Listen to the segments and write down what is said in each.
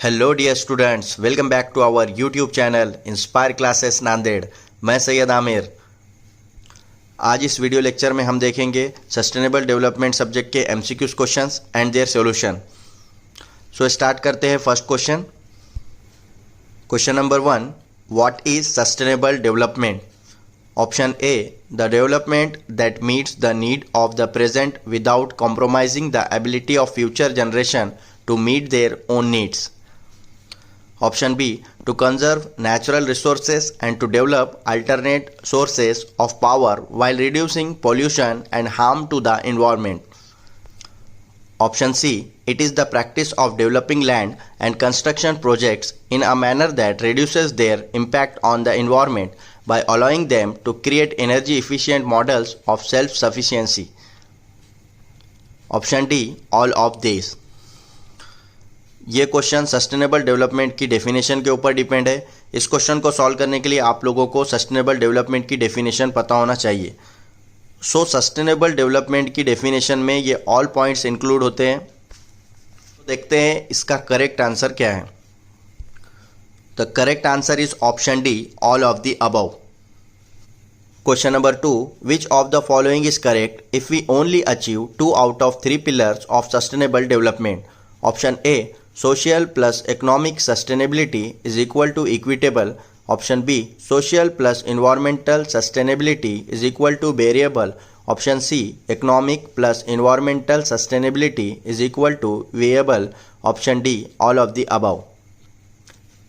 Hello dear students, welcome back to our YouTube channel Inspire classes Nanded. मैं सैयद आमिर। आज इस video lecture में हम देखेंगे सस्टेनेबल डेवलपमेंट सब्जेक्ट के MCQs questions and their solution. So start करते हैं first question. Question number 1, what is sustainable development? Option A, the development that meets the need of the present without compromising the ability of future generation to meet their own needs. Option B, to conserve natural resources and to develop alternate sources of power while reducing pollution and harm to the environment. Option C, it is the practice of developing land and construction projects in a manner that reduces their impact on the environment by allowing them to create energy efficient models of self-sufficiency. Option D, all of these. ये question sustainable development की definition के ऊपर depend है। इस question को solve करने के लिए आप लोगों को सस्टेनेबल डेवलपमेंट की डेफिनेशन पता होना चाहिए। सो सस्टेनेबल डेवलपमेंट की डेफिनेशन में ये ऑल पॉइंट्स इंक्लूड होते हैं। तो देखते हैं इसका करेक्ट आंसर क्या है। The correct answer is option D, all of the above. Question number 2, which of the following is correct if we only achieve 2 out of 3 pillars of sustainable development? Option A, social plus economic sustainability is equal to equitable. Option B, social plus environmental sustainability is equal to variable. Option C, economic plus environmental sustainability is equal to variable. Option D, all of the above.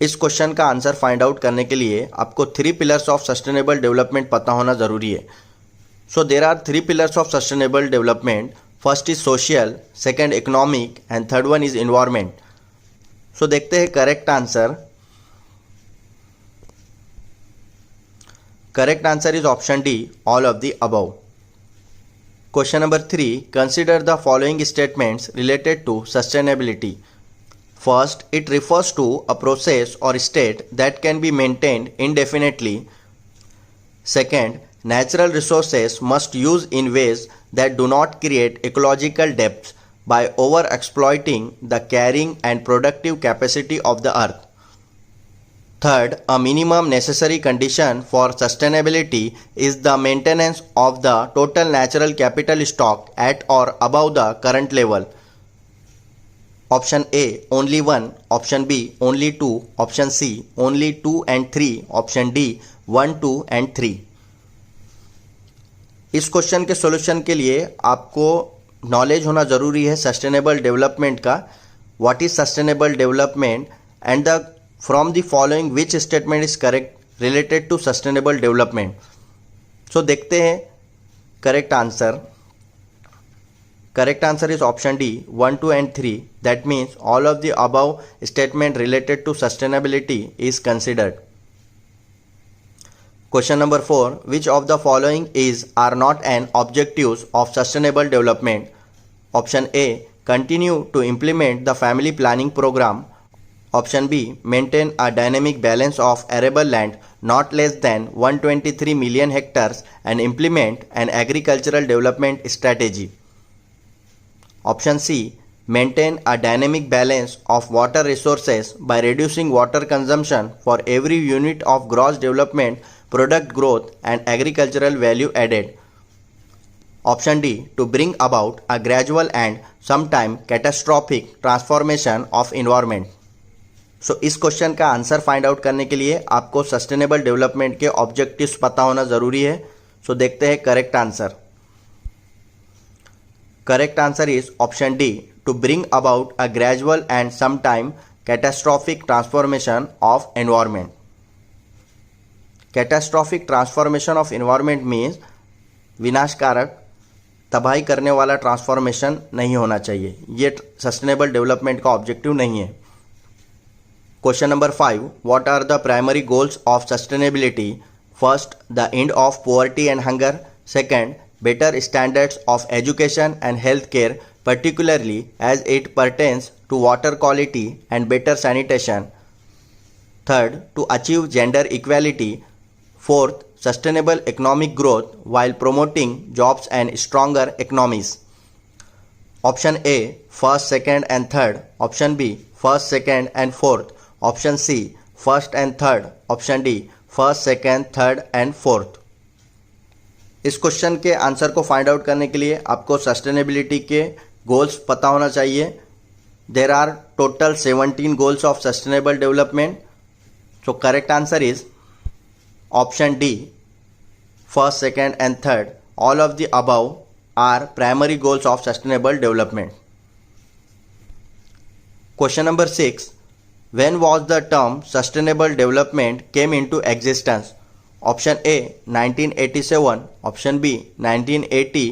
इस question का answer find out करने के लिए आपको 3 pillars of sustainable development पता होना ज़रूरी है। So there are 3 pillars of sustainable development. First is social, second economic and third one is environment. So देखते हैं correct answer. Correct answer is option D, all of the above. Question number 3, consider the following statements related to sustainability. First, it refers to a process or state that can be maintained indefinitely. Second, natural resources must use in ways that do not create ecological debts by over-exploiting the carrying and productive capacity of the earth. Third, a minimum necessary condition for sustainability is the maintenance of the total natural capital stock at or above the current level. Option A, only 1. Option B, only 2. Option C, only 2 and 3. Option D, 1, 2 and 3. इस question के solution के लिए आपको knowledge होना ज़रूरी है sustainable development का। What is sustainable development and the from the following which statement is correct related to sustainable development. So देखते हैं correct answer. Correct answer is option D, 1, 2 and 3. That means all of the above statement related to sustainability is considered. Question number 4, which of the following is are not an objectives of sustainable development? Option A, continue to implement the family planning program. Option B, maintain a dynamic balance of arable land not less than 123 million hectares and implement an agricultural development strategy. Option C, maintain a dynamic balance of water resources by reducing water consumption for every unit of gross development, product growth and agricultural value added. Option D, to bring about a gradual and sometime catastrophic transformation of environment. सो इस question का answer find out करने के लिए आपको sustainable development के objectives पता होना ज़रूरी है। सो देखते हैं correct answer. Correct answer is option D, to bring about a gradual and sometime catastrophic transformation of environment. Catastrophic transformation of environment means विनाशकारक, तबाही करने वाला ट्रांसफॉर्मेशन नहीं होना चाहिए। ये सस्टेनेबल डेवलपमेंट का ऑब्जेक्टिव नहीं है। Question number 5, what are the primary goals of sustainability? First, the end of poverty and hunger. Second, better standards of education and healthcare, particularly as it pertains to water quality and better sanitation. Third, to achieve gender equality. Fourth, sustainable economic growth while promoting jobs and stronger economies. Option A, first, second and third. Option B, first second and fourth, option C first and third, option D first second third and fourth. इस question के answer को find out करने के लिए आपको sustainability के goals पता होना चाहिए। There are total 17 goals of sustainable development. So correct answer is option D first second and third. All of the above are primary goals of sustainable development. Question number 6. When was the term sustainable development came into existence? Option A 1987, option B 1980,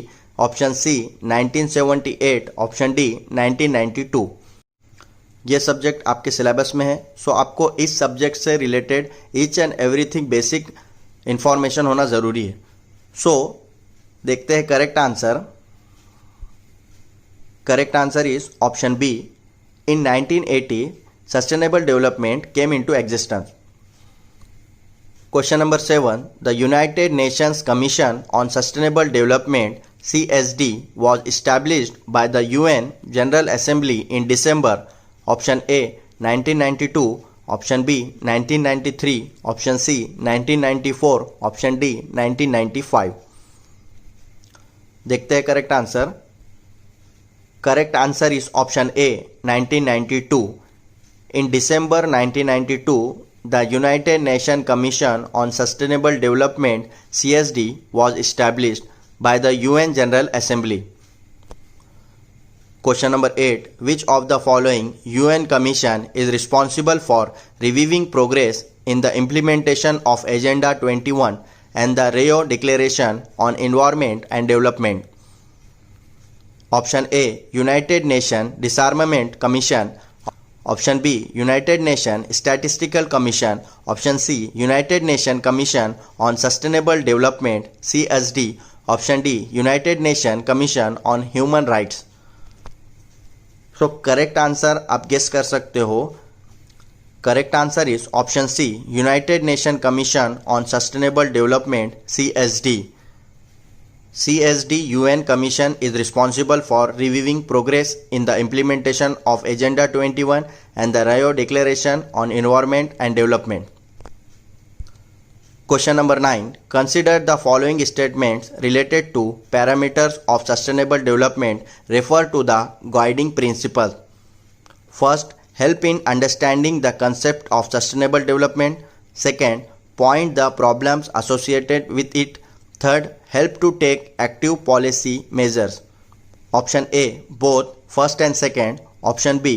option C 1978, option D 1992। ये subject आपके syllabus में है, सो आपको इस subject से related each and everything basic information होना ज़रूरी है। सो देखते हैं correct answer. Correct answer is option B. In 1980, sustainable development came into existence. Question number 7. The United Nations Commission on Sustainable Development (CSD) was established by the UN General Assembly in December. Option A 1992, option B 1993, option C 1994, option D 1995। देखते हैं correct answer. Correct answer is option A 1992. In December 1992, the United Nations Commission on Sustainable Development (CSD) was established by the UN General Assembly. Question number 8. Which of the following UN Commission is responsible for reviewing progress in the implementation of Agenda 21 and the Rio Declaration on Environment and Development? Option A United Nations Disarmament Commission, option B United Nations Statistical Commission, option C United Nations Commission on Sustainable Development (CSD), option D United Nations Commission on Human Rights। So correct answer आप guess कर सकते हो। Correct answer is option C United Nation commission on sustainable development (CSD). CSD UN Commission is responsible for reviewing progress in the implementation of Agenda 21 and the Rio Declaration on Environment and Development. Question number 9. Consider the following statements related to parameters of sustainable development refer to the guiding principles. First, help in understanding the concept of sustainable development. Second, point the problems associated with it. Third, help to take active policy measures. Option A both first and second, option B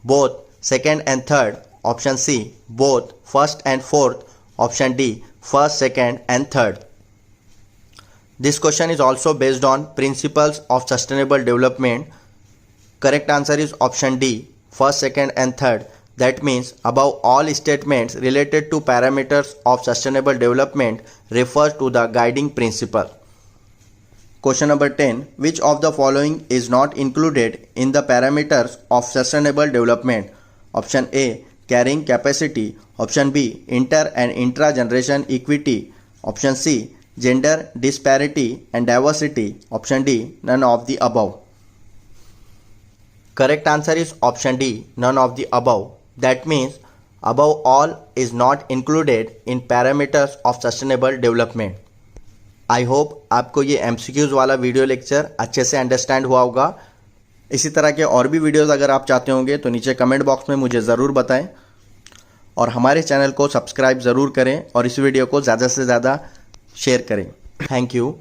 both second and third, option C both first and fourth, option D first, second and third. This question is also based on principles of sustainable development. Correct answer is option D first, second and third. That means above all statements related to parameters of sustainable development refers to the guiding principle. Question number 10. Which of the following is not included in the parameters of sustainable development? Option A carrying capacity, option B inter and intra-generation equity, option C gender disparity and diversity, option D none of the above. Correct answer is option D none of the above. That means above all is not included in parameters of sustainable development. I hope आपको ये MCQs वाला video lecture अच्छे से understand हुआ होगा। इसी तरह के और भी वीडियोस अगर आप चाहते होंगे तो नीचे कमेंट बॉक्स में मुझे ज़रूर बताएं और हमारे चैनल को सब्सक्राइब ज़रूर करें और इस वीडियो को ज़्यादा से ज़्यादा शेयर करें। Thank you.